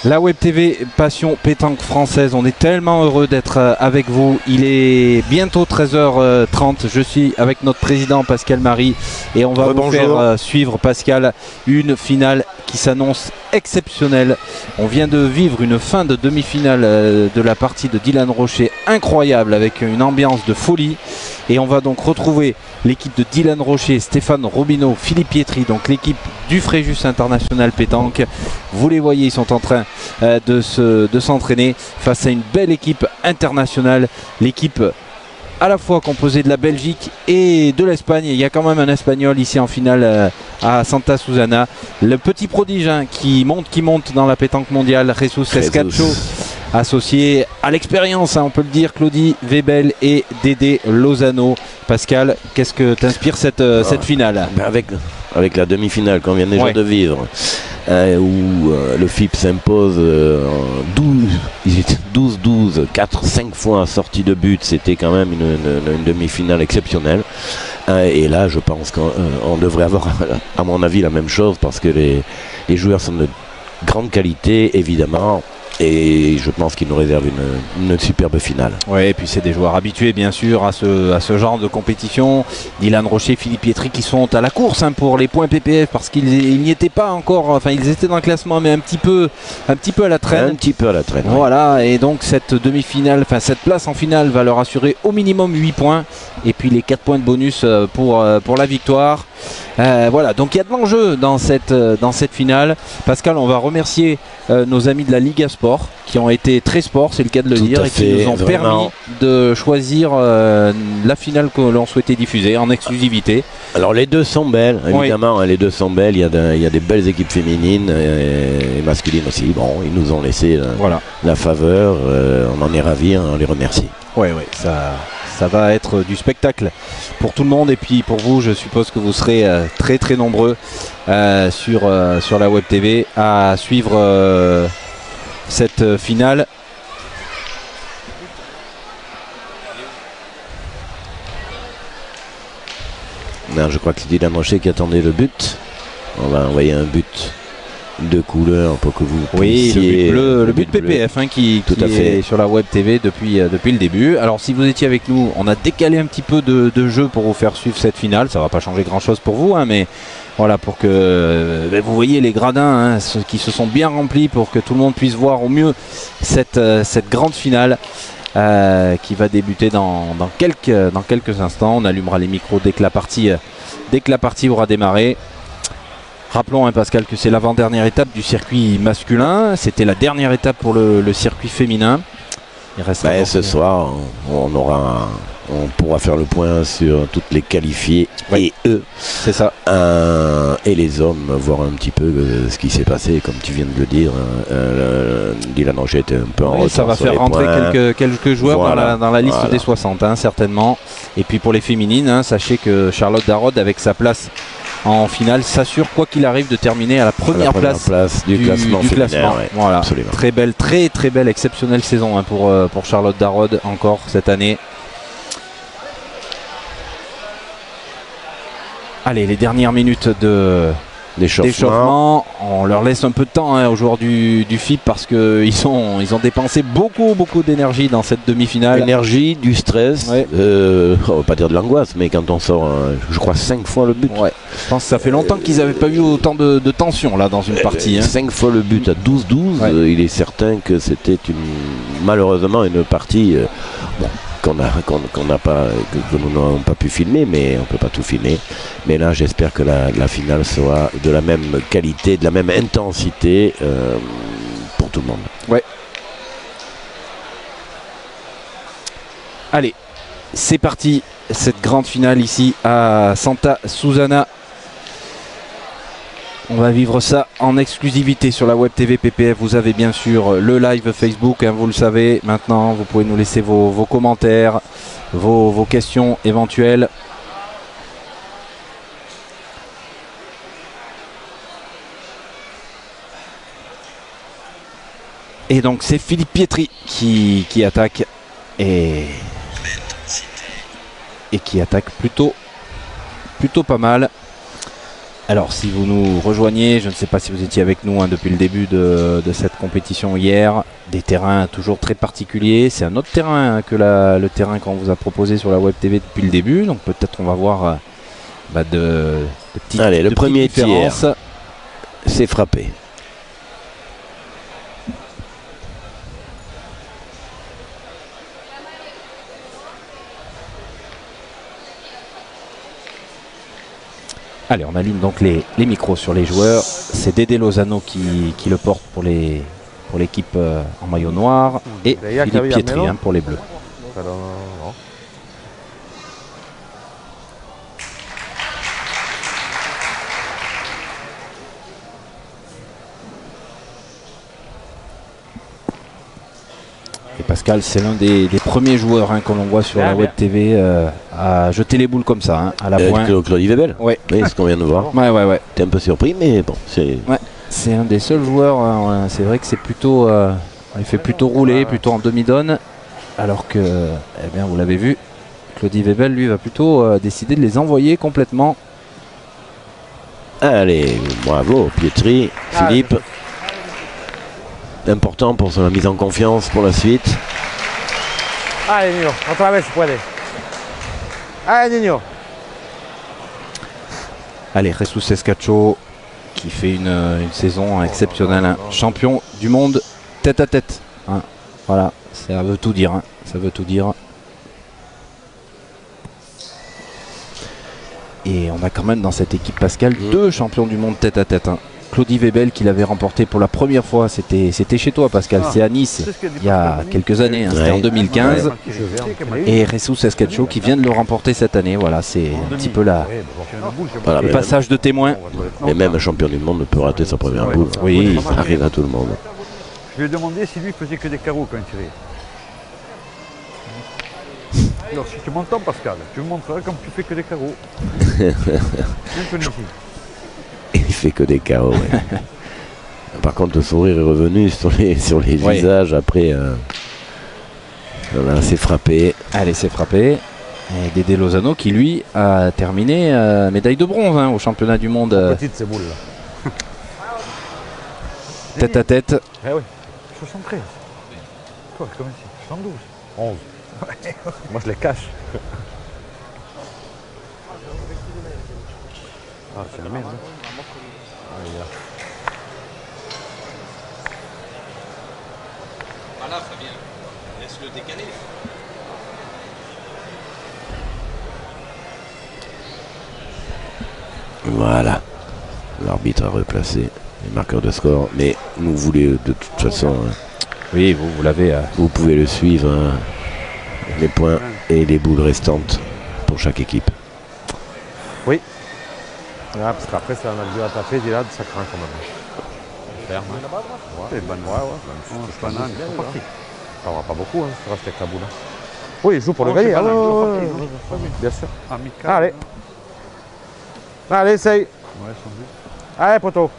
La Web TV Passion Pétanque Française, on est tellement heureux d'être avec vous. Il est bientôt 13h30, je suis avec notre président Pascal Marie et on va vous faire suivre, Pascal, une finale qui s'annonce exceptionnelle. On vient de vivre une fin de demi-finale de la partie de Dylan Rocher incroyable avec une ambiance de folie et on va donc retrouver l'équipe de Dylan Rocher, Stéphane Robineau, Philippe Pietri, donc l'équipe du Fréjus International Pétanque. Vous les voyez, ils sont en train de s'entraîner face à une belle équipe internationale, l'équipe à la fois composée de la Belgique et de l'Espagne. Il y a quand même un Espagnol ici en finale à Santa Susana, le petit prodige hein, qui monte dans la pétanque mondiale, Jesus Escacho, associé à l'expérience, hein, on peut le dire, Claudie Webel et Dédé Lozano. Pascal, qu'est-ce que t'inspire cette finale? Avec la demi-finale qu'on vient déjà de vivre, où le FIP s'impose 12-12, 4-5 fois sortie de but, c'était quand même une demi-finale exceptionnelle. Et là, je pense qu'on devrait avoir, à mon avis, la même chose, parce que les joueurs sont de grande qualité, évidemment. Et je pense qu'il nous réserve une superbe finale. Oui, et puis c'est des joueurs habitués bien sûr à ce genre de compétition. Dylan Rocher, Philippe Pietri qui sont à la course hein, pour les points PPF parce qu'ils n'y étaient pas encore, enfin ils étaient dans le classement mais un petit peu à la traîne. Un petit peu à la traîne. Voilà, oui. Et donc cette demi-finale, enfin cette place en finale va leur assurer au minimum 8 points et puis les 4 points de bonus pour la victoire. Voilà, donc il y a de l'enjeu dans cette finale. Pascal, on va remercier nos amis de la Liga Sport qui ont été très sport, c'est le cas de le dire, et qui nous ont permis de choisir la finale que l'on souhaitait diffuser en exclusivité. Alors les deux sont belles, évidemment, oui. Les deux sont belles, il y a des belles équipes féminines et masculines aussi. Bon, ils nous ont laissé la faveur, on en est ravis, on les remercie. Oui, ça va être du spectacle pour tout le monde et puis pour vous, je suppose que vous serez très très nombreux sur la Web TV à suivre cette finale. Non, je crois que c'est Dylan Rocher qui attendait le but. On va envoyer un but de couleur pour que vous puissiez... Oui, le but PPF hein, qui est sur la Web TV depuis le début. Alors si vous étiez avec nous, on a décalé un petit peu de jeu pour vous faire suivre cette finale. Ça va pas changer grand chose pour vous, hein, mais voilà, pour que vous voyez les gradins hein, ceux qui se sont bien remplis pour que tout le monde puisse voir au mieux cette grande finale qui va débuter dans quelques instants. On allumera les micros dès que la partie aura démarré. Rappelons hein, Pascal que c'est l'avant-dernière étape du circuit masculin. C'était la dernière étape pour le circuit féminin. Il reste ce soir on pourra faire le point sur toutes les qualifiées et eux. C'est ça. Et les hommes, voir un petit peu ce qui s'est passé, comme tu viens de le dire. Dylan Rocher était un peu en retard. Ça va faire rentrer quelques joueurs dans la liste des 60, hein, certainement. Et puis pour les féminines, hein, sachez que Charlotte Darod, avec sa place en finale, s'assure quoi qu'il arrive de terminer à la première place du classement. Ouais, voilà. Absolument. Très belle, très très belle, exceptionnelle saison hein, pour Charlotte Darod encore cette année. Allez, les dernières minutes d'échauffement. On leur laisse un peu de temps hein, aux joueurs du FIP parce qu'ils ont dépensé beaucoup d'énergie dans cette demi-finale. Énergie, du stress, on va pas dire de l'angoisse, mais quand on sort, je crois 5 fois le but. Ouais. Je pense que ça fait longtemps qu'ils n'avaient pas eu autant de tension là dans une partie. 5 fois le but à 12-12, il est certain que c'était malheureusement une partie que nous n'avons pas pu filmer, mais on ne peut pas tout filmer. Mais là, j'espère que la finale sera de la même qualité, de la même intensité pour tout le monde. Ouais. Allez, c'est parti, cette grande finale ici à Santa Susana. On va vivre ça en exclusivité sur la Web TV PPF. Vous avez bien sûr le live Facebook, hein, vous le savez. Maintenant, vous pouvez nous laisser vos commentaires, vos questions éventuelles. Et donc c'est Philippe Pietri qui attaque et qui attaque plutôt pas mal. Alors si vous nous rejoignez, je ne sais pas si vous étiez avec nous depuis le début de cette compétition hier, des terrains toujours très particuliers. C'est un autre terrain que le terrain qu'on vous a proposé sur la Web TV depuis le début. Donc peut-être on va voir de petites Allez, le premier tir, différences. c'est frappé. Allez, on allume donc les micros sur les joueurs. C'est Dédé Lozano qui le porte pour l'équipe en maillot noir et Philippe Pietri pour les bleus. Et Pascal, c'est l'un des premiers joueurs que l'on voit sur la Web TV à jeter les boules comme ça, à la pointe. Claude Yvebel. Ouais. Oui, ce qu'on vient de voir. Ouais. T'es un peu surpris, mais bon, c'est... Ouais, c'est un des seuls joueurs, c'est vrai que c'est plutôt... il fait plutôt rouler, plutôt en demi-donne, alors que, eh bien, vous l'avez vu, Claude Yvebel, lui, va plutôt décider de les envoyer complètement. Allez, bravo, Pietri, Philippe. Important pour la mise en confiance pour la suite. Allez Nino, otra vez si puede. Allez Nino. Allez, Jesus Escacho qui fait une saison exceptionnelle, champion du monde tête à tête. Voilà, ça veut tout dire. Ça veut tout dire. Et on a quand même dans cette équipe, Pascal, deux champions du monde tête à tête. Claude Yvebel qui l'avait remporté pour la première fois, c'était chez toi Pascal, c'est à Nice il y a quelques années, c'était en 2015. Et Jesus Escacho qui vient de le remporter cette année, voilà, c'est un petit peu le passage de témoin. Mais même un champion du monde ne peut rater sa première boule. Oui, ça arrive à tout le monde. Je lui ai demandé si lui faisait que des carreaux quand il tirait. Alors si tu m'entends Pascal, tu me montreras comme tu fais que des carreaux. Il fait que des KO. Ouais. Par contre, le sourire est revenu sur les visages après. Voilà, c'est frappé. Allez, c'est frappé. Et Dédé Lozano qui lui a terminé médaille de bronze au championnat du monde. Petite ces boules là. Tête à tête. Eh oui, 73. Toi, comme ici, 72. 11. Moi je les cache. Ah, c'est la merde. Voilà Fabien, laisse-le décaler. Voilà. L'arbitre a replacé les marqueurs de score. Mais nous voulez de toute façon. Oui, vous l'avez. Vous pouvez le suivre. Les points et les boules restantes pour chaque équipe. Oui. Ah, parce qu'après, ça on a dû à taper, là, ça craint quand même. Ferme. C'est bonne. Ouais. Ça va pas beaucoup, ça reste avec la boule. Oui, il joue pour le gagner. Bien sûr. Allez. Allez, essaye. Allez, poteau.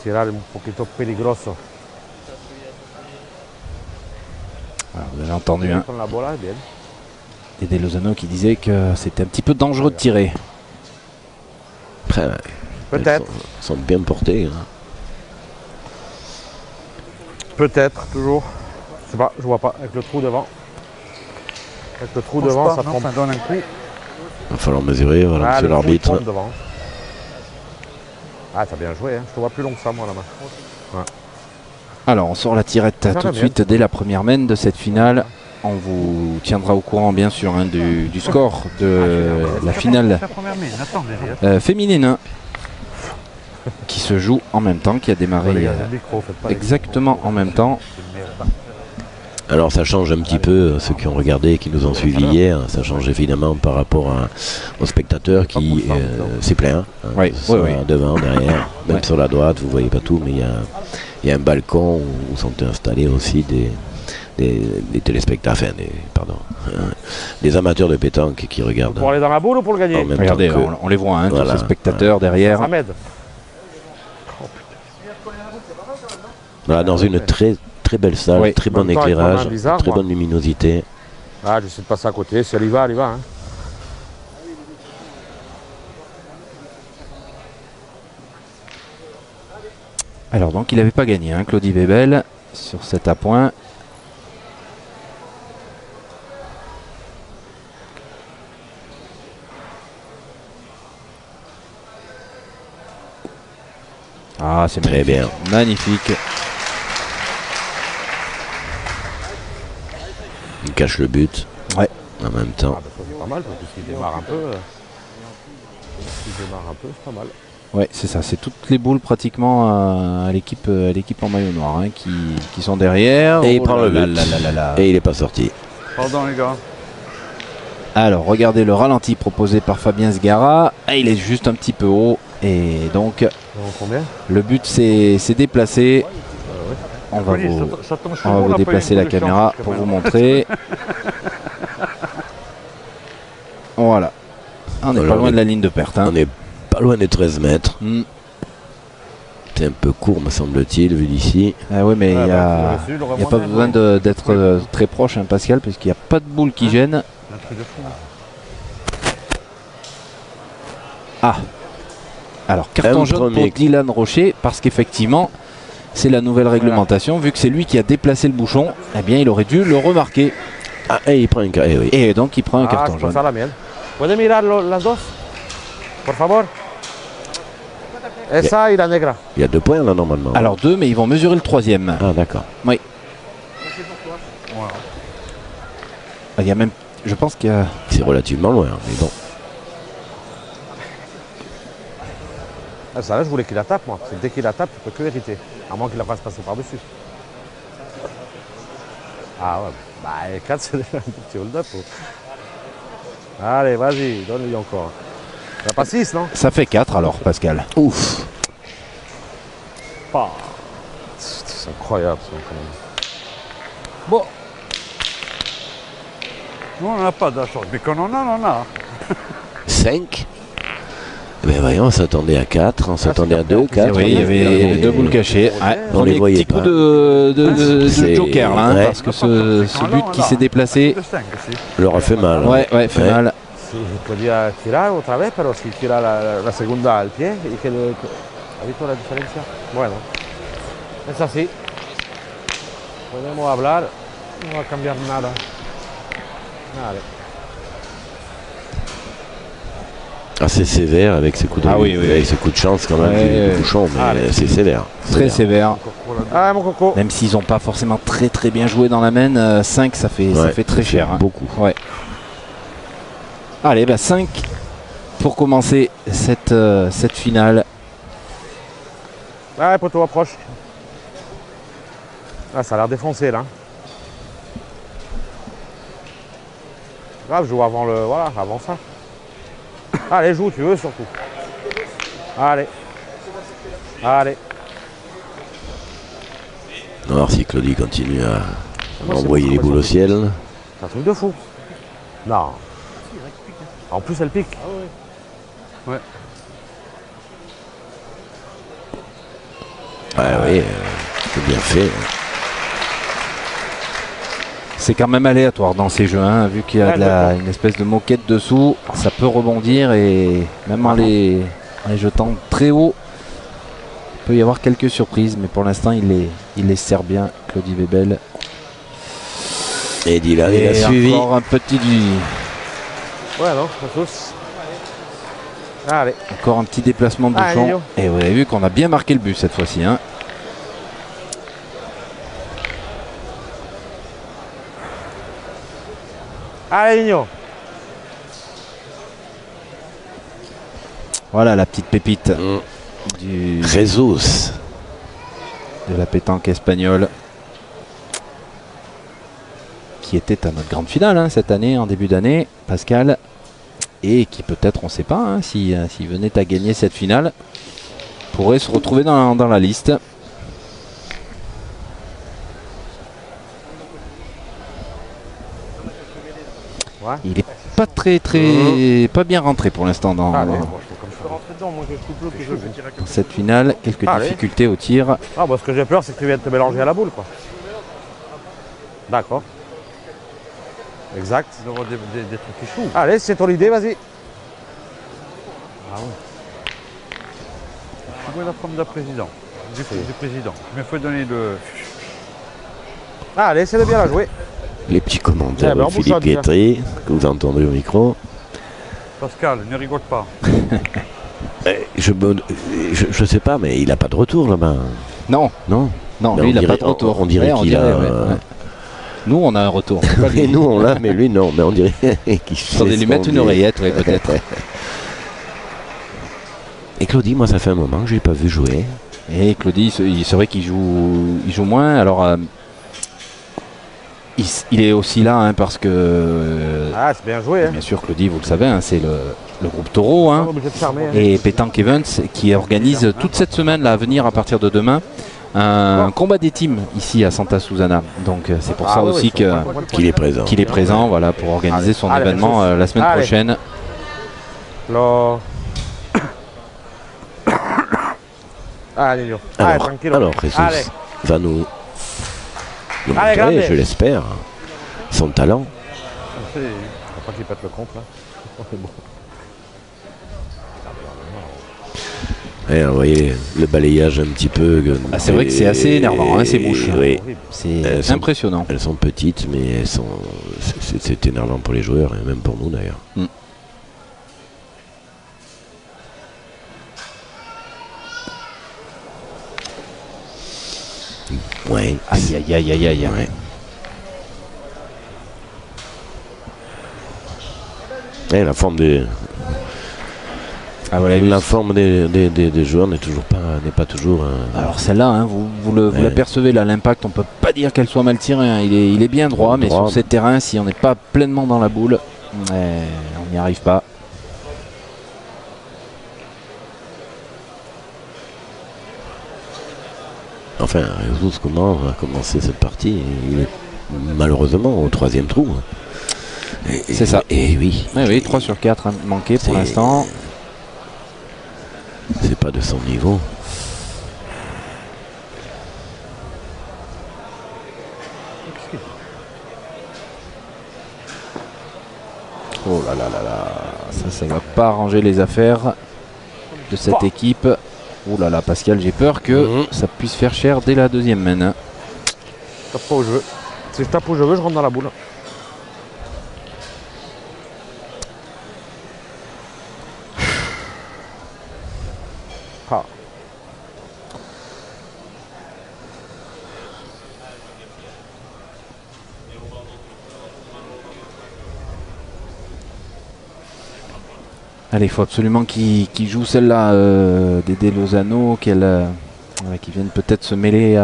Tirare un poquito peligroso. Alors, vous avez entendu Dédé Lozano qui disait que c'était un petit peu dangereux de tirer. Après, peut-être. Ils sont bien portés. Peut-être, toujours. Je sais pas, je vois pas. Avec le trou devant. Avec le trou devant, ça trompe. Ça donne un coup. Il va falloir mesurer, voilà, monsieur l'arbitre. Ah, t'as bien joué, je te vois plus long que ça, moi, là-bas. Ouais. Alors, on sort la tirette tout de suite dès la première main de cette finale. On vous tiendra au courant, bien sûr, du score de la finale féminine qui se joue en même temps, qui a démarré exactement en même temps. Alors ça change un petit peu, ceux qui ont regardé et qui nous ont suivis hier, ça change évidemment par rapport aux spectateurs qui c'est plein, devant, derrière, même sur la droite, vous voyez pas tout, mais il y a un balcon où sont installés aussi des téléspectateurs, des amateurs de pétanque qui regardent. Pour aller dans la boule ou pour le gagner? Regardez, on les voit, tous ces spectateurs derrière. Ça m'aide. Voilà, dans une très belle salle, très bon éclairage, très bonne luminosité. Ah, j'essaie de passer à côté, si elle y va, elle y va. Alors donc il n'avait pas gagné, hein, Claudie Bébel, sur cet appoint. Ah, c'est très bien. Magnifique. Il cache le but. Ouais. En même temps. Ah, bah, c'est pas mal parce que s'il démarre un peu. C'est pas mal. Ouais, c'est ça. C'est toutes les boules pratiquement à l'équipe en maillot noir hein, qui sont derrière. Et il prend le but. Et il n'est pas sorti. Pardon les gars. Alors, regardez le ralenti proposé par Fabien Sgara. Et il est juste un petit peu haut. Et donc, combien le but s'est déplacé. On va vous déplacer la caméra pour vous montrer. Voilà. On n'est pas loin de la ligne de perte. Hein. On n'est pas loin des 13 mètres. C'est un peu court, me semble-t-il, vu d'ici. Ah oui, mais il n'y a pas besoin d'être très proche, hein, Pascal, puisqu'il n'y a pas de boule qui gêne. Ah. Alors, carton jaune pour Dylan Rocher, parce qu'effectivement, c'est la nouvelle réglementation. Vu que c'est lui qui a déplacé le bouchon, eh bien, il aurait dû le remarquer. Ah, et il prend un carton. Oui. Et donc, il prend un carton jaune. Faire la mienne. ¿Puede mirar las dos? Por favor. Esa y la negra. Il y a 2 points là normalement. Alors 2, mais ils vont mesurer le 3e. Ah d'accord. Oui. Il y a même, je pense qu'il y a... C'est relativement loin, mais bon. Ah, ça là, je voulais qu'il la tape, moi. Parce que dès qu'il la tape, tu peux que hériter. À moins qu'il la fasse passer par-dessus. Ah ouais. Bah, les 4, c'est déjà un petit hold-up. Allez, vas-y, donne-lui encore. Il n'y a pas 6, non? Ça fait 4 alors, Pascal. Ouf. Oh. C'est incroyable, ça, quand même. Bon. Nous, on n'a pas d'achat, mais quand on en a. 5. Mais voyons, on s'attendait à 4, on s'attendait à 2, 4. Oui, il y avait 2 boules cachées. Ouais, on les voyait pas. Petit coup de joker là, hein, parce que ce but qui s'est déplacé leur a fait mal. Ouais, fait mal. Sí, podía tirar otra vez, pero si tira la segunda al pie y que ¿ha visto la diferencia? Bueno, es así. Podemos hablar, no va a cambiar nada. Vale. Assez sévère avec ses coups de, avec ses coups de chance quand même, du bouchon, mais c'est sévère. Très sévère. Ah, mon coco. Même s'ils n'ont pas forcément très bien joué dans la main, 5 ça fait très cher. Hein. Beaucoup. Ouais. Allez, 5 pour commencer cette finale. Ah, poteau approche. Ah, ça a l'air défoncé là. Grave, je joue avant le. Voilà, avant ça. Allez, joue, tu veux surtout. Allez. Allez. On va voir si Claudie continue à envoyer les boules au ciel. C'est un truc de fou. Non. En plus, elle pique. Ah ouais. Ouais. Oui, c'est bien fait. C'est quand même aléatoire dans ces jeux, hein, vu qu'il y a une espèce de moquette dessous, ça peut rebondir et même en les jetant très haut, il peut y avoir quelques surprises, mais pour l'instant il les sert bien, Claudie Bébel. Et Dylan, il a suivi. Encore un petit Ouais, non, pas tous. Allez. Encore un petit déplacement de bouchon. Et vous avez vu qu'on a bien marqué le but cette fois-ci. Hein. Allez, Nino. Voilà la petite pépite du Jesus de la pétanque espagnole, qui était à notre grande finale hein, cette année, en début d'année, Pascal, et qui peut-être, on ne sait pas, hein, s'il venait à gagner cette finale, pourrait se retrouver dans la liste. Ouais. Il n'est pas pas bien rentré pour l'instant dans cette finale. Quelques difficultés au tir. Ah, bah, ce que j'ai peur, c'est que tu viennes te mélanger à la boule, quoi. D'accord. Exact. Il y aura des trucs qui chouent. Allez, c'est ton idée, vas-y. Ah ouais. Tu vois la forme d'un président. du président. Mais il faut donner le... Ah, allez, c'est de bien la jouer. Les petits commentaires ben, de on Philippe bouge ça, Pietri, que vous entendez au micro. Pascal, ne rigole pas. Je sais pas, mais il a pas de retour là-bas. Non, Non. non, Mais lui, il n'a dirait- pas de retour. on dirait Ouais, qu'il dirait, a. ouais. Nous, on a un retour. Pas lui. Et nous on l'a, mais lui non. Mais on dirait qu'il sait Attendez, ce lui qu'on mettre une dit. oreillette, oui, peut-être. Et Claudie, moi ça fait un moment que je l'ai pas vu jouer. Et Claudie, c'est vrai qu'il joue moins. Alors, il est aussi là hein, parce que, Ah, c'est bien joué. Hein. bien sûr, Claudie, vous le savez, hein, c'est le groupe Taureau. On Hein, est obligé de fermer. Hein. et Pétanque Events qui organise toute cette semaine là, à venir à partir de demain un combat des teams ici à Santa Susana. Donc c'est pour ça oui, aussi oui, Qu'il est présent. qu'il est présent voilà, pour organiser son Allez, événement allez, la semaine allez. prochaine. Lo... Allez, Lio. Allez, Alors, tranquille. Jesus Allez. va nous Allez, montrer, grande. je l'espère, son talent. C'est- Faut pas qu'il pète le compte là. C'est bon. Et vous voyez le balayage un petit peu. Ah, c'est vrai que c'est assez énervant, hein, ces bouches. Oui, C'est Elles sont- impressionnant. elles sont petites, mais elles sont. C'est énervant pour les joueurs et même pour nous d'ailleurs. Ouais. Aïe aïe aïe aïe aïe. Ouais. Et la forme des. Ah, voilà, La forme des joueurs n'est pas toujours. alors celle-là, hein, vous Ouais. l'apercevez là, l'impact, on peut pas dire qu'elle soit mal tirée. Hein. Il est bien droit, mais Droit. sur ces terrains, si on n'est pas pleinement dans la boule, on n'y arrive pas. Enfin, Jesus comment va commencer cette partie. Il est malheureusement au 3e trou. C'est ça. Et oui. Oui, oui, 3 sur 4 manqués pour C'est- l'instant. C'est pas de son niveau. Oh là là là là, ça va pas arranger les affaires de cette équipe. Oh là là, Pascal, j'ai peur que ça puisse faire cher dès la deuxième main. Hein. Je tape pas où je veux. Si je tape où je veux, je rentre dans la boule. Ah. Allez, il faut absolument qu'il joue celle-là, d'Ede Lozano, qui vienne peut-être se mêler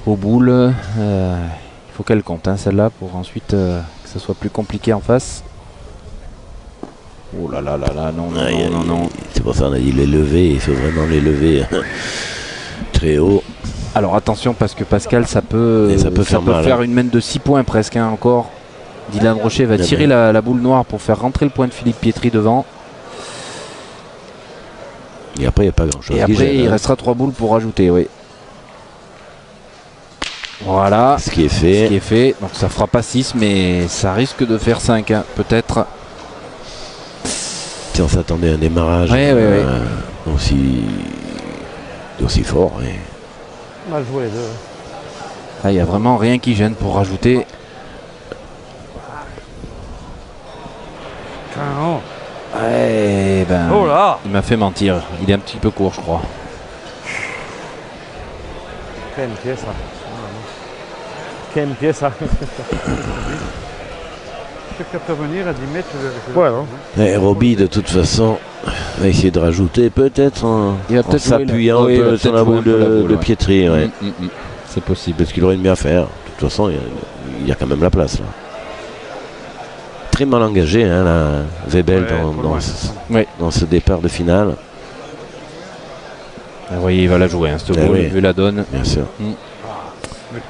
aux boules. Il faut qu'elle compte, hein, celle-là, pour ensuite que ce soit plus compliqué en face. Oh là là là là, non, non, Aïe, non, aïe, non, non. aïe. C'est pour ça qu'on a dit les lever, il faut vraiment les lever très haut. Alors attention, parce que Pascal, ça peut, Et ça peut faire mal, faire hein. une main de 6 points presque, hein, encore. Dylan Rocher va tirer la boule noire pour faire rentrer le point de Philippe Pietri devant. Et après, il n'y a pas grand-chose. Et qui après, gêne, il hein. restera 3 boules pour rajouter, oui. Voilà, Ce qui est ce qui fait. est fait. Donc ça fera pas 6, mais ça risque de faire 5, hein, peut-être. Si on s'attendait à un démarrage Ouais. aussi fort. Et On a joué les deux. Ah, il n'y a vraiment rien qui gêne pour rajouter. Ah, Ouais, ben, oh là. il m'a fait mentir. Il est un petit peu court, je crois. Quel pied ça. Quel pied ça. Je peux venir à 10 mètres. Ouais, non. Et Roby, de toute façon, va essayer de rajouter peut-être en, Il va en peut-être jouer s'appuyant là. Oui, il va un peu sur peut-être la jouer un boule peu la de boule, ouais. Pietri. Ouais. C'est possible. Parce qu'il aurait bien à faire. De toute façon, il y a quand même la place là. Très mal engagé, hein, la Webel Ouais, trop loin. dans ce départ de finale, Vous voyez, il va la jouer, hein, cette boule, oui. vu la donne. bien sûr.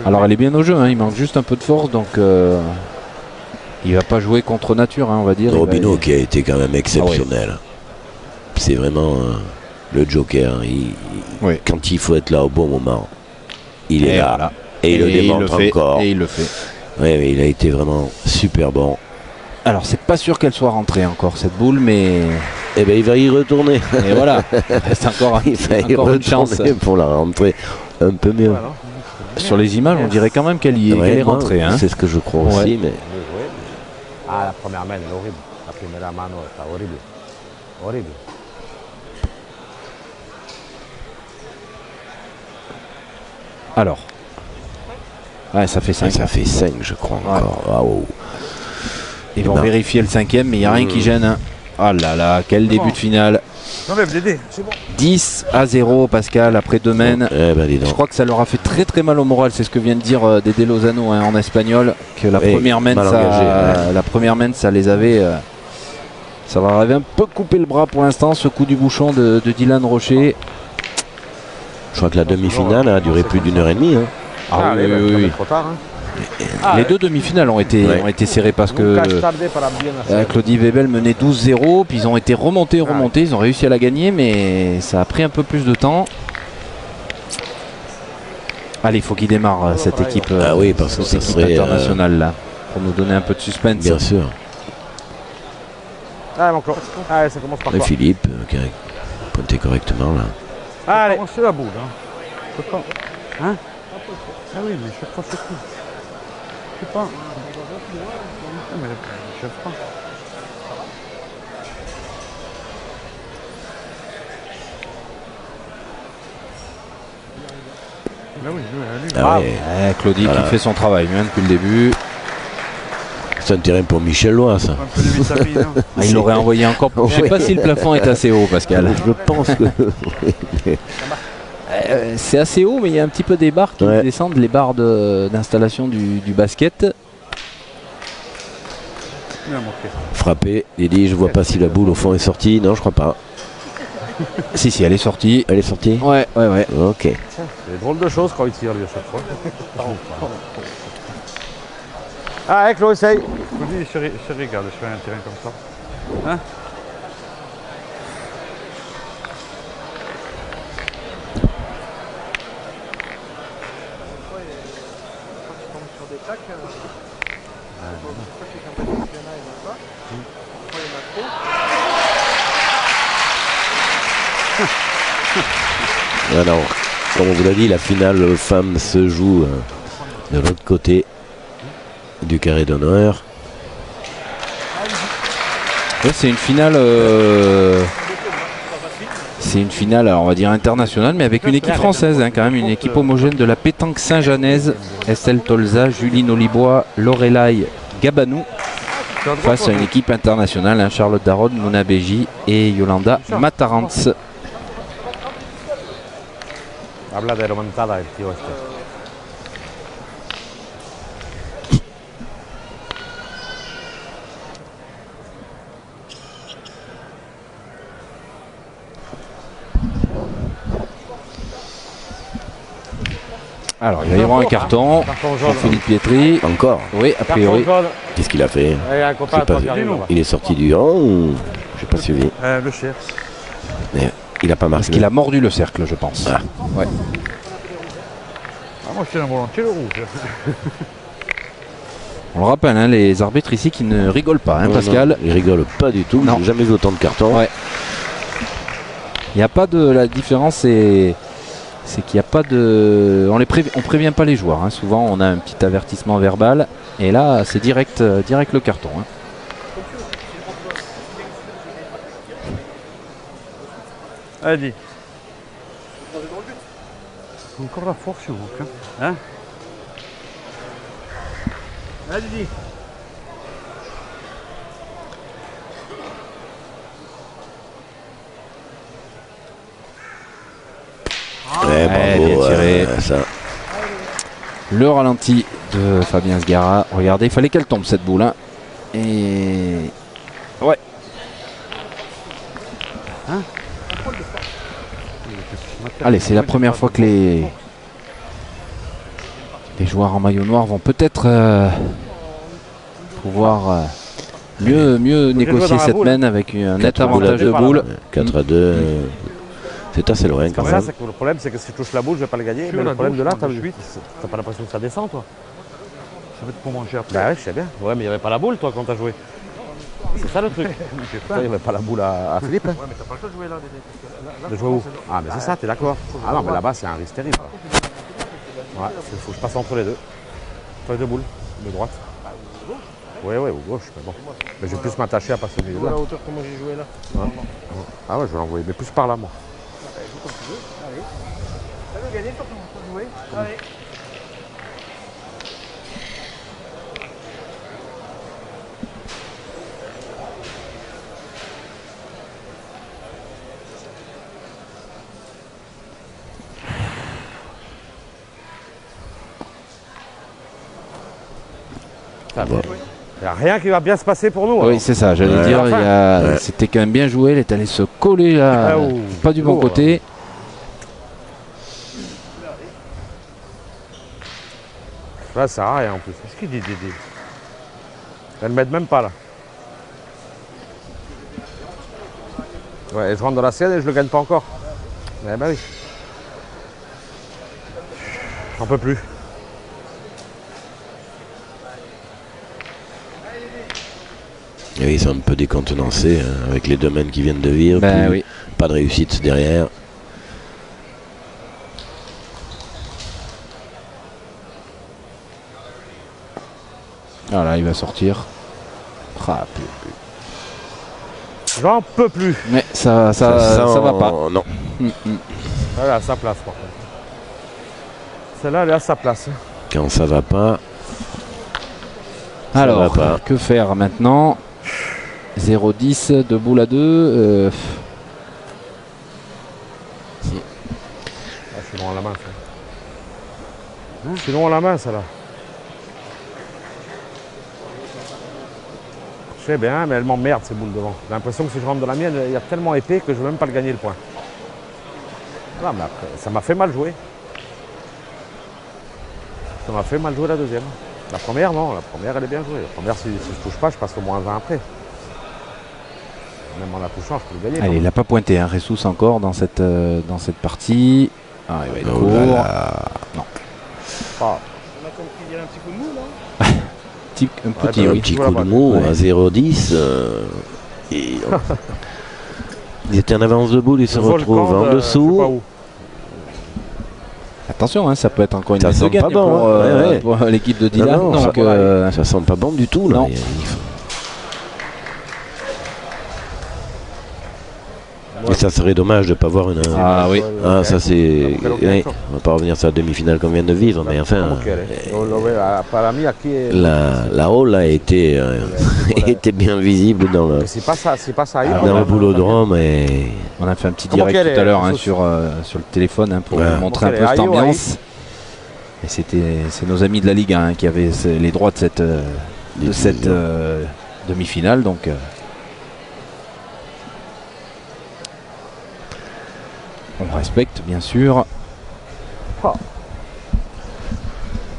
Alors elle est bien au jeu, hein, il manque juste un peu de force, donc il va pas jouer contre nature, hein, on va dire. Il va- Robino qui a été quand même exceptionnel. C'est vraiment le joker. Oui. Quand il faut être là au bon moment, il est Et là. voilà. Et il le démontre fait, encore. Et il le fait. Oui, mais il a été vraiment super bon. Alors c'est pas sûr qu'elle soit rentrée encore cette boule, mais Eh bien, il va y retourner. Et voilà, il reste encore, Il va y encore une chance. retourner pour la rentrer un peu mieux. Voilà. Sur les images, on dirait quand même qu'elle Ouais, est moi, rentrée. Hein. c'est ce que je crois Ouais. aussi, mais Ah, la première main, elle est horrible. La première mano, c'est horrible. Horrible. Alors. Ouais, ça fait 5. ça fait 5, je crois, Ouais. encore. Waouh. Ils vont ben. vérifier le 5e, mais il n'y a rien qui gêne. Hein. Oh là là, quel début de finale. Enlève les dés, c'est bon. 10-0 Pascal après 2 mènes. Eh ben, dis Je donc. crois que ça leur a fait très très mal au moral, c'est ce que vient de dire Dédé Lozano hein, en espagnol, que la Oui, première main, mal engagé, ouais. la première main, ça les avait, ça leur avait un peu coupé le bras pour l'instant, ce coup du bouchon de Dylan Rocher. Je crois que la demi-finale a duré plus d'1 heure et demie. Hein. Ah, allez, oui, bah, oui, ça oui. va être trop tard. Hein. Les deux demi-finales ont été serrées parce que Claudie Webel menait 12-0, puis ils ont été remontés, ils ont réussi à la gagner, mais ça a pris un peu plus de temps. Allez, il faut qu'il démarre cette équipe, Ah oui, parce que cette ça équipe serait, internationale là, pour nous donner un peu de suspense. Bien sûr. Ah, mon Claude. Ah, ça commence par Et quoi? Philippe, qui a pointé correctement là. Allez. C'est la boule. Hein. Je peux pas. Hein? Ah oui, mais chaque fois c'est tout. Je sais pas. Ah, mais je sais pas. Ah oui, lui. Ah ouais. Ouais, Claudie Voilà. qui fait son travail bien depuis le début. C'est un terrain pour Michel Lois, ça. Un peu de vitamine. Hein. Ah, il l'aurait envoyé encore. Je sais Oui. pas si le plafond est assez haut, Pascal. Je pense que. C'est assez haut, mais il y a un petit peu des barres qui Ouais. descendent, les barres d'installation du basket. Il a manqué. Frappé, il dit je vois pas si la boule au fond est sortie. Non, je crois pas. Si, elle est sortie. Elle est sortie. Ouais. Ok. C'est des drôles de choses quand il tire, lui, à chaque fois. Ah, avec Claude, essaye. Je vous dis, il se régale sur un terrain comme ça. Hein? Alors, comme on vous l'a dit, la finale femme se joue de l'autre côté du carré d'honneur. Ouais, c'est une finale. C'est une finale, alors on va dire internationale, mais avec une équipe française, hein, quand même, une équipe homogène de la pétanque saint-janaise. Estelle Tolza, Juline Olibois, Lorelai Gabanou, face à une équipe internationale, hein, Charlotte Daron, Mona Beji et Yolanda Matarantz. Habla de remontada, el tío este. Alors, il va y avoir un carton Carton pour jaune. Philippe Pietri. Encore. Oui, a Carton priori. jaune. Qu'est-ce qu'il a fait? Et un copain à J'ai pas toi vu. qui arrive là-bas. Il est sorti du rang ou j'ai pas suivi. Le chef. Mais il a pas Parce marqué. qu'il a mordu le cercle, je pense. Ah. Ouais. Ah, moi, je tiens volontiers le rouge. On le rappelle, hein, les arbitres ici qui ne rigolent pas, hein, Non, Pascal. non, il rigole pas du tout. Non. J'ai jamais vu autant de cartons. Ouais. Il n'y a pas de. La différence, c'est qu'il n'y a pas de. On prévient pas les joueurs. Hein. Souvent, on a un petit avertissement verbal. Et là, c'est direct le carton. Hein. Allez, dis. Encore la force, vous. Hein? Allez, dis. Ouais, bravo, bien tiré. ça. Le ralenti de Fabien Sgara. Regardez, il fallait qu'elle tombe cette boule. Hein. Et. Ouais. Allez, c'est la première fois que les joueurs en maillot noir vont peut-être pouvoir mieux négocier dans la cette boule. main avec un net 4 boules à avantage de deux, boule. 4 à 2. C'est assez loin quand Comme même. ça, c'est que le problème, c'est que si je touche la boule, je vais pas le gagner. Sur Mais la le problème de là, gauche, t'as de suite. pas l'impression que ça descend, toi. Ça va être pour manger après. Bah ouais, je sais bien. Ouais, mais il n'y avait pas la boule, toi, quand t'as joué. C'est ça le truc. Il n'y avait pas la boule à Philippe. Ouais, mais t'as pas le choix de jouer là, Dédé. De jouer où? Ah, mais c'est ça, t'es d'accord. Ah non, mais là-bas, c'est un risque terrible. Ouais, il faut que je passe entre les deux. Entre les deux boules, de droite. Oui, oui, ou gauche, mais bon. Mais je vais plus m'attacher à passer au milieu. À la hauteur comment j'ai joué là. Ouais. Ah ouais, je vais l'envoyer, mais plus par là, moi. Joue comme tu veux. Allez. Ça veut gagner, toi, comment tu veux jouer. Allez. Il n'y a rien qui va bien se passer pour nous. Oui, c'est ça, j'allais dire, c'était quand même bien joué, elle est allée se coller là, pas du bon côté. Là, ça sert à rien en plus. Qu'est-ce qu'il dit, Dédé? Elle ne m'aide même pas là. Ouais, et je rentre dans la sienne et je le gagne pas encore. Eh ben oui. J'en peux plus. Et ils sont un peu décontenancés hein, avec les domaines qui viennent de vivre. Ben oui. Pas de réussite derrière. Voilà, il va sortir. Ah, J'en peux plus. mais ça va pas. Non. Elle est à sa place par contre. Celle-là, elle est à sa place. Quand ça va pas. Alors, va pas. que faire maintenant? 0-10, 2 boules à 2. Ah, je suis long à la main, ça. Je suis long à la main, celle-là. Je sais bien, mais elle m'emmerde ces boules devant. J'ai l'impression que si je rentre dans la mienne, il y a tellement épais que je ne veux même pas le gagner le point. Non, mais après, ça m'a fait mal jouer. Ça m'a fait mal jouer la deuxième. La première, non. La première, elle est bien jouée. La première, si je touche pas, je passe au moins 20 après. Même en la touchant, je peux le gagner. Allez, il n'a pas pointé, hein, Ressus encore dans cette partie. Ah, il va être court. Non. Ah. On a compris, il y a un petit coup de mou là. Un petit, bah, oui. Un petit Voilà, coup de bah, mou ouais. à 0-10. Et ils étaient en avance de boule, ils se retrouvent en Je sais pas dessous. où. Attention, hein, ça peut être encore une Ça mise de sent gagne pas bon, pour, hein. Ouais. pour l'équipe de Dylan. Non, donc, ça sent pas bon du tout là. non. Et ça serait dommage de ne pas voir une. Ah oui. Ah, ça c'est. Après, Ouais, on va pas revenir sur la demi-finale qu'on vient de vivre, mais enfin. Para mí, aquí es- La hall a été, était bien visible dans le, Si pasa ahí, dans le boulodrome. Et On a fait un petit Comment direct qu'elle est, tout à l'heure hein, Ressus sur le téléphone hein, pour Ouais. vous montrer un Comment peu qu'elle cette est, ambiance. Et c'est nos amis de la Ligue 1 hein, qui avaient les droits de cette demi-finale. Donc, on respecte bien sûr.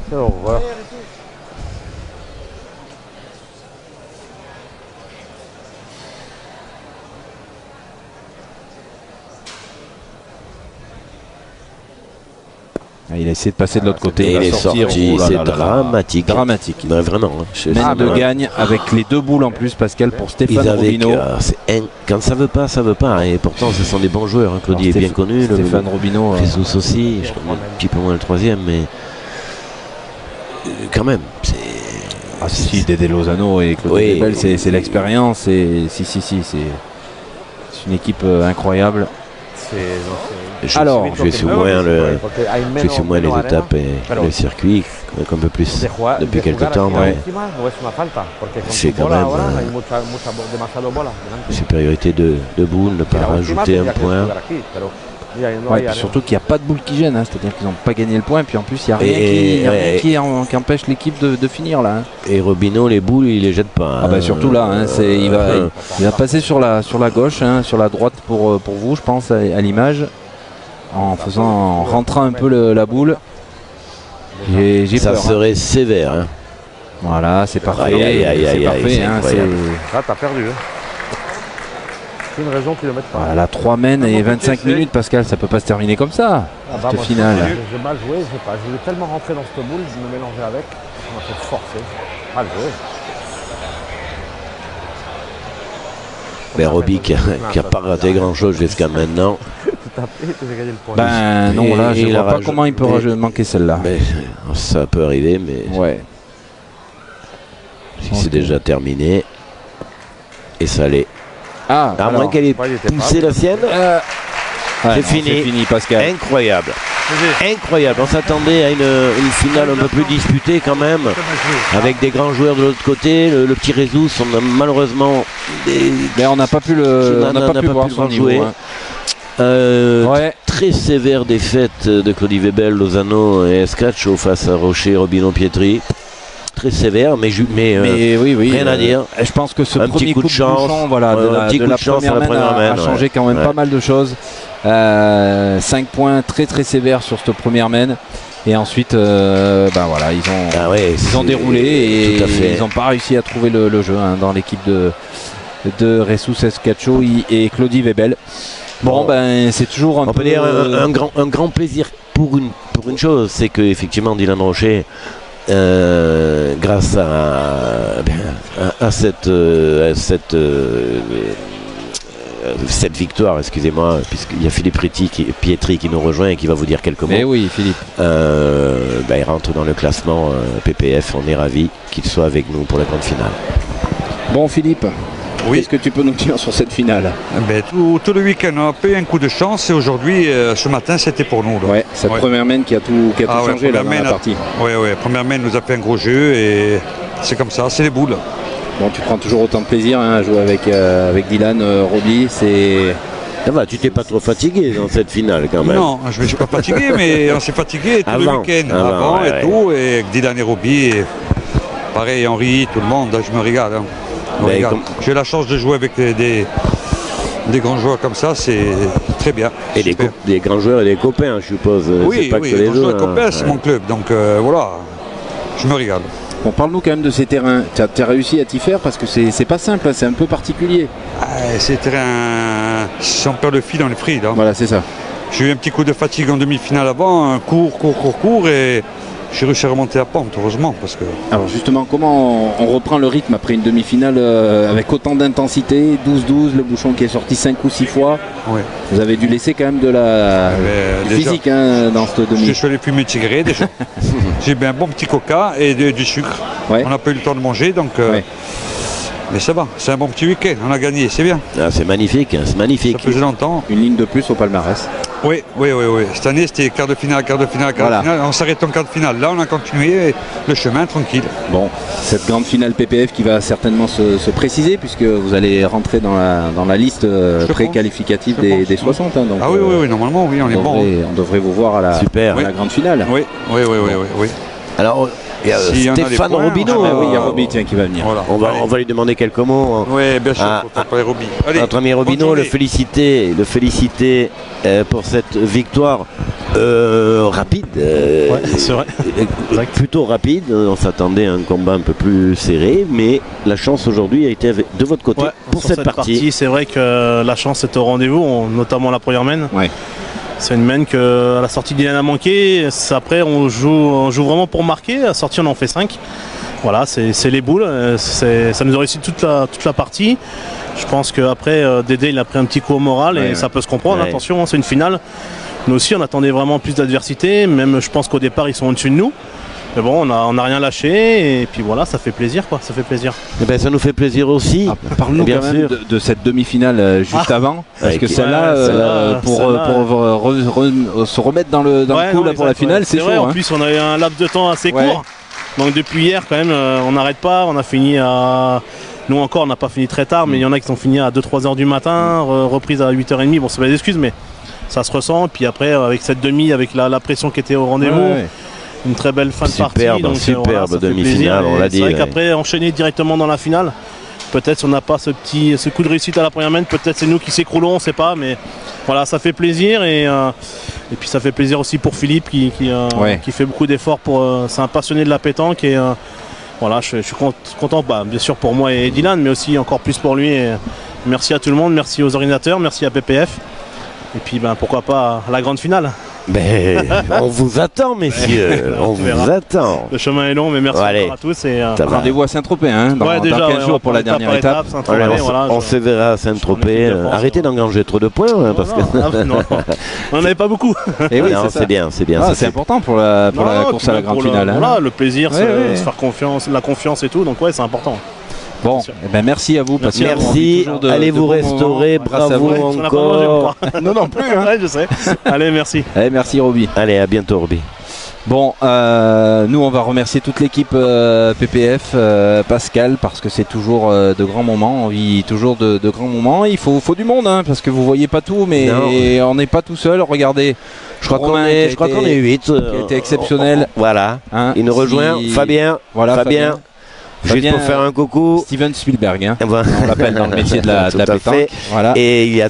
Quelle horreur. Il a essayé de passer de l'autre côté. et il va est sortir. sorti, Oh là c'est là là là. dramatique. Dramatique. Ben, vraiment. Hein. Mène de Ouais. gagne avec les deux boules en plus, Pascal, pour Ils Stéphane avaient Robino. quand ça veut pas, ça veut pas. Et pourtant, ce sont des bons joueurs. Hein. Claudie Alors, est bien connu. Stéphane Robino. Jesus aussi. Je crois un petit peu moins le troisième, mais quand même. Ah si, Dédé Lozano et Claude Oui. Debel, c'est l'expérience. Si, c'est une équipe incroyable. Je Alors, suis sur moins les étapes et le circuit, un peu plus depuis quelques temps. ouais. C'est quand même supériorité de boules, ne pas rajouter un point. Ouais, puis surtout qu'il n'y a pas de boule qui gêne, hein, c'est-à-dire qu'ils n'ont pas gagné le point, puis en plus il n'y a rien, Et- y a rien qui empêche l'équipe de finir là. Hein. Et Robino, les boules, il les jette pas. Ah bah surtout là, hein, il va passer sur la gauche, hein, sur la droite pour vous, je pense, à l'image, en rentrant un peu la boule. J'ai Ça peur. Hein. serait sévère. Hein. Voilà, c'est parfait. Aïe, aïe, C'est aïe, parfait. aïe, c'est Hein, incroyable. Là, t'as perdu. Hein. C'est une raison qu'ils le mettent pas. Voilà, 3 mènes et 25 minutes, Pascal, ça peut pas se terminer comme ça. Cette finale. J'ai mal joué, je sais pas. Je voulais tellement rentrer dans cette boule, je me mélangeais avec. On m'a fait forcer. Mal joué. Ben, Roby qui a pas raté grand-chose jusqu'à maintenant. Ben non, là, je vois pas comment il peut manquer celle-là. Ben, ça peut arriver, mais ouais. Si c'est déjà terminé. Et ça l'est. Ah, à moins qu'elle ait poussé la sienne. C'est fini, Pascal. Incroyable. Incroyable. On s'attendait à une finale un peu plus disputée quand même, avec des grands joueurs de l'autre côté. Le petit Résus, on a malheureusement. Mais on n'a pas pu voir son niveau. Très sévère défaite de Claudie Webel, Lozano et Escaccio face à Rocher, Robino, Pietri. Très sévère, mais oui, rien à dire. Je pense que ce premier coup de chance, de la première main a changé quand même pas mal de choses. 5 points très très sévères sur cette première main. Et ensuite, ils ont déroulé et ils n'ont pas réussi à trouver le jeu dans l'équipe de Ressus Escaccio et Claudie Webel. Bon, c'est toujours on peut dire un grand plaisir pour une chose, c'est que effectivement Dylan Rocher, grâce à cette victoire, excusez-moi, puisqu'il y a Philippe Pietri qui nous rejoint et qui va vous dire quelques mots. Mais oui, Philippe. Il rentre dans le classement PPF. On est ravis qu'il soit avec nous pour la grande finale. Bon, Philippe. Oui. Qu'est-ce que tu peux nous dire sur cette finale? Tout le week-end, on a eu un coup de chance et aujourd'hui, ce matin, c'était pour nous. Ouais, cette première main qui a tout changé là, dans la partie. Oui, première main nous a fait un gros jeu et c'est comme ça, c'est les boules. Bon, tu prends toujours autant de plaisir à jouer avec Dylan, Roby, c'est... Ça va, tu t'es pas trop fatigué dans cette finale quand même? Non, je ne me suis pas fatigué, mais on s'est fatigué tout le week-end avant et tout, et avec Dylan et Roby, pareil, Henri, tout le monde, je me régale. J'ai la chance de jouer avec des grands joueurs comme ça, c'est très bien. Et des grands joueurs et des copains, je suppose. Oui, pas que les joueurs et copains, c'est mon club, donc voilà, je me régale. Bon, parle-nous quand même de ces terrains. Tu as réussi à t'y faire parce que c'est pas simple, c'est un peu particulier. Ces terrains, si on perd le fil, on est pris là. Voilà, c'est ça. J'ai eu un petit coup de fatigue en demi-finale avant, un court, et j'ai réussi à remonter à pente, heureusement. Parce que... Alors justement, comment on reprend le rythme après une demi-finale avec autant d'intensité, 12-12, le bouchon qui est sorti 5 ou 6 fois. Oui. Vous avez dû laisser quand même du physique dans cette demi. Je suis allé fumer de cigarette déjà. J'ai bu un bon petit coca et du sucre. Ouais. On n'a pas eu le temps de manger, donc... Mais ça va, c'est un bon petit week-end, on a gagné, c'est bien. C'est magnifique, c'est magnifique. Ça faisait longtemps. Une ligne de plus au palmarès. Oui. Cette année, c'était quart de finale. On s'arrête en quart de finale. Là, on a continué le chemin tranquille. Bon, cette grande finale PPF qui va certainement se préciser puisque vous allez rentrer dans la liste pré-qualificative des 60. Donc, oui, normalement, oui, on est bon. On devrait vous voir à la grande finale. Oui. Alors, il y a Stéphane Robino. Oui, il y a Roby qui va venir. Voilà. On va lui demander quelques mots. Oui, bien sûr, pour parler Roby. Notre ami Robino, le féliciter pour cette victoire rapide. C'est vrai. Plutôt rapide. On s'attendait à un combat un peu plus serré, mais la chance aujourd'hui a été de votre côté pour cette partie. C'est vrai que la chance est au rendez-vous, notamment la première main. Ouais. C'est une main que à la sortie d'Ilan a manqué. Après on joue vraiment pour marquer. À la sortie on en fait 5. Voilà, c'est les boules. Ça nous a réussi toute la partie. Je pense qu'après Dédé il a pris un petit coup au moral et ça peut se comprendre. Attention, c'est une finale. Nous aussi on attendait vraiment plus d'adversité. Même je pense qu'au départ ils sont au-dessus de nous. Mais bon, on n'a rien lâché et puis voilà, ça fait plaisir quoi, ça fait plaisir. Et ben, ça nous fait plaisir aussi. Parle-nous quand même de cette demi-finale juste avant, parce que celle-là, pour se remettre dans le coup là, pour la finale, c'est chaud. En plus, on a eu un laps de temps assez court. Donc depuis hier, quand même, on n'arrête pas. On a fini à... Nous encore, on n'a pas fini très tard, mais il y en a qui ont fini à 2-3 heures du matin, reprise à 8h30. Bon, c'est pas des excuses, mais ça se ressent. Puis après, avec cette demi, avec la pression qui était au rendez-vous. Une très belle fin de partie, donc superbe demi-finale, on l'a dit. C'est vrai qu'après enchaîner directement dans la finale, peut-être si on n'a pas ce coup de réussite à la première main, peut-être c'est nous qui s'écroulons, on ne sait pas, mais voilà, ça fait plaisir et puis ça fait plaisir aussi pour Philippe qui fait beaucoup d'efforts c'est un passionné de la pétanque et voilà, je suis content, bien sûr pour moi et Dylan, mais aussi encore plus pour lui. Et merci à tout le monde, merci aux organisateurs, merci à PPF et puis pourquoi pas à la grande finale. On vous attend, messieurs. On vous attend. Le chemin est long, mais merci encore à tous. Rendez-vous à Saint-Tropez dans 15 jours pour la dernière étape. On se verra à Saint-Tropez. Arrêtez d'engranger trop de points. Parce que on n'en avait pas beaucoup. Et oui, c'est bien. C'est important pour la course à la grande finale. Voilà, le plaisir, se faire confiance, la confiance et tout. Donc ouais, c'est important. Bon, merci à vous. Merci, allez vous restaurer, bravo encore. Non plus, ouais, je sais. Allez, merci. Allez, merci Roby. Allez, à bientôt Roby. Bon, nous on va remercier toute l'équipe PPF, Pascal, parce que c'est toujours de grands moments, on vit toujours de grands moments. Il faut du monde, parce que vous voyez pas tout, mais on n'est pas tout seul. Regardez, je crois qu'on est 8. Qui a été exceptionnel. Voilà, il nous rejoint, Fabien. Voilà, Fabien. Juste pour faire un coucou, Steven Spielberg, on l'appelle dans le métier de la pétanque. Voilà. Et il y a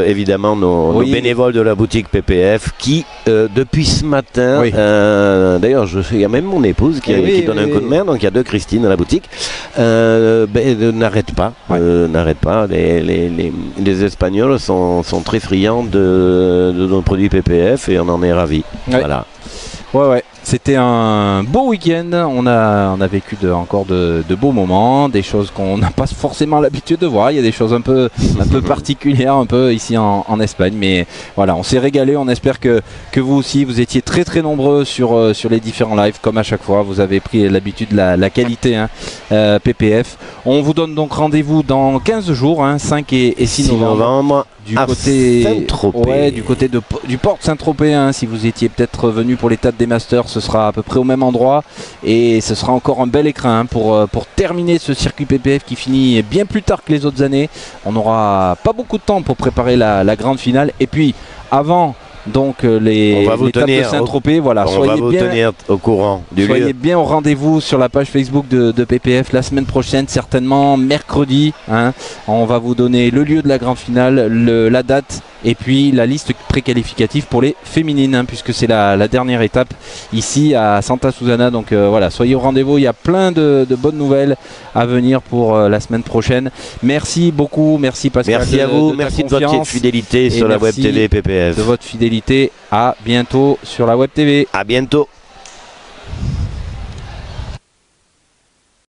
évidemment nos bénévoles de la boutique PPF qui, depuis ce matin, d'ailleurs il y a même mon épouse qui donne un coup de main, donc il y a 2 Christine à la boutique, n'arrête pas. Les Espagnols sont très friands de nos produits PPF et on en est ravis. Voilà. Ouais. C'était un beau week-end, on a vécu encore de beaux moments, des choses qu'on n'a pas forcément l'habitude de voir. Il y a des choses un peu particulières un peu ici en Espagne, mais voilà, on s'est régalé. On espère que vous aussi, vous étiez très très nombreux sur les différents lives, comme à chaque fois. Vous avez pris l'habitude, la qualité PPF. On vous donne donc rendez-vous dans 15 jours, 5 et 6 novembre. Du côté du port de Saint-Tropez, si vous étiez peut-être venu pour l'étape des Masters, ce sera à peu près au même endroit et ce sera encore un bel écrin pour terminer ce circuit PPF qui finit bien plus tard que les autres années. On n'aura pas beaucoup de temps pour préparer la grande finale et puis avant donc l'étape de Saint-Tropez, voilà, soyez bien au courant du lieu. Soyez bien au rendez-vous sur la page Facebook de PPF la semaine prochaine, certainement mercredi. On va vous donner le lieu de la grande finale, la date et puis la liste préqualificative pour les féminines, puisque c'est la dernière étape ici à Santa Susana. Donc voilà, soyez au rendez-vous. Il y a plein de bonnes nouvelles à venir pour la semaine prochaine. Merci beaucoup, merci Pascal. Merci à vous, merci de votre fidélité sur la Web TV PPF. De votre fidélité. À bientôt sur la Web TV. À bientôt.